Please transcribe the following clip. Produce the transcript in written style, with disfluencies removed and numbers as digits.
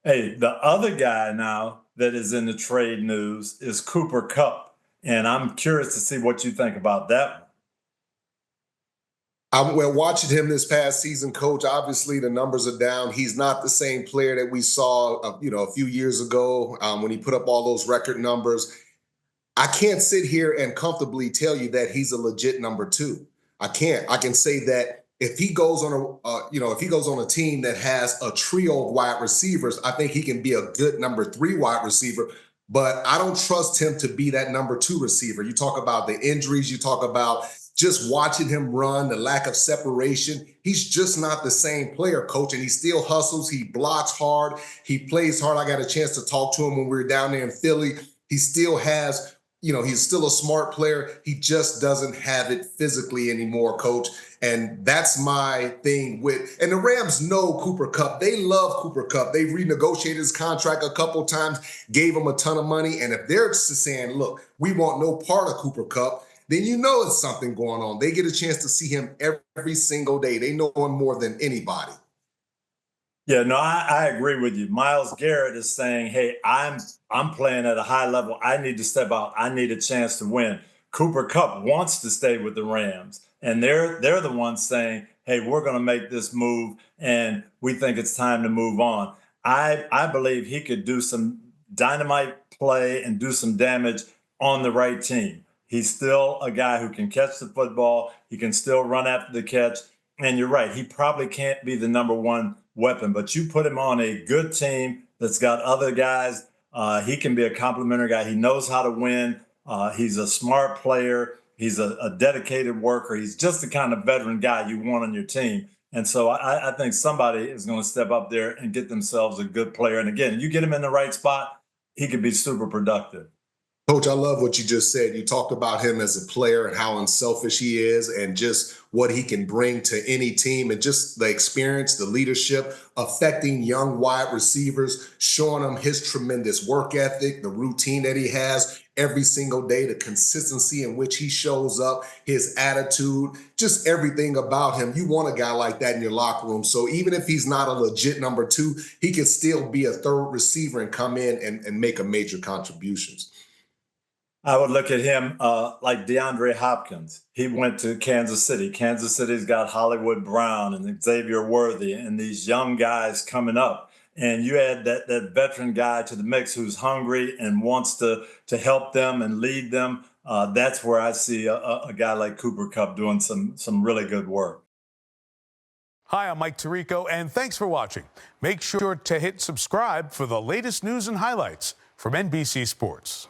Hey, the other guy now that is in the trade news is Cooper Kupp, and I'm curious to see what you think about that one. Well, watching him this past season, Coach. Obviously, the numbers are down. He's not the same player that we saw, a few years ago when he put up all those record numbers. I can't sit here and comfortably tell you that he's a legit number two. I can't. I can say that if he goes on if he goes on a team that has a trio of wide receivers, I think he can be a good number three wide receiver. But I don't trust him to be that number two receiver. You talk about the injuries. You talk about just watching him run, the lack of separation. He's just not the same player, Coach. And he still hustles. He blocks hard. He plays hard. I got a chance to talk to him when we were down there in Philly. He still has he's still a smart player. He just doesn't have it physically anymore, Coach. And that's my thing and the Rams know Cooper Kupp. They love Cooper Kupp. They've renegotiated his contract a couple times, gave him a ton of money. And if they're saying, look, we want no part of Cooper Kupp, then you know it's something going on. They get a chance to see him every single day. They know him more than anybody. Yeah, no, I agree with you. Myles Garrett is saying, "Hey, I'm playing at a high level. I need to step out. I need a chance to win." Cooper Kupp wants to stay with the Rams, and they're the ones saying, "Hey, we're going to make this move, and we think it's time to move on." I believe he could do some dynamite play and do some damage on the right team. He's still a guy who can catch the football. He can still run after the catch. And you're right, he probably can't be the number one weapon, but you put him on a good team that's got other guys. He can be a complimentary guy. He knows how to win. He's a smart player. He's a dedicated worker. He's just the kind of veteran guy you want on your team. And so I think somebody is going to step up there and get themselves a good player. And again, you get him in the right spot, he could be super productive. Coach, I love what you just said. You talked about him as a player and how unselfish he is and just what he can bring to any team and just the experience, the leadership, affecting young wide receivers, showing them his tremendous work ethic, the routine that he has every single day, the consistency in which he shows up, his attitude, just everything about him. You want a guy like that in your locker room. So even if he's not a legit number two, he can still be a third receiver and come in and make a major contributions. I would look at him like DeAndre Hopkins. He went to Kansas City. Kansas City's got Hollywood Brown and Xavier Worthy and these young guys coming up. And you add that veteran guy to the mix who's hungry and wants to help them and lead them. That's where I see a guy like Cooper Kupp doing some really good work. Hi, I'm Mike Tirico, and thanks for watching. Make sure to hit subscribe for the latest news and highlights from NBC Sports.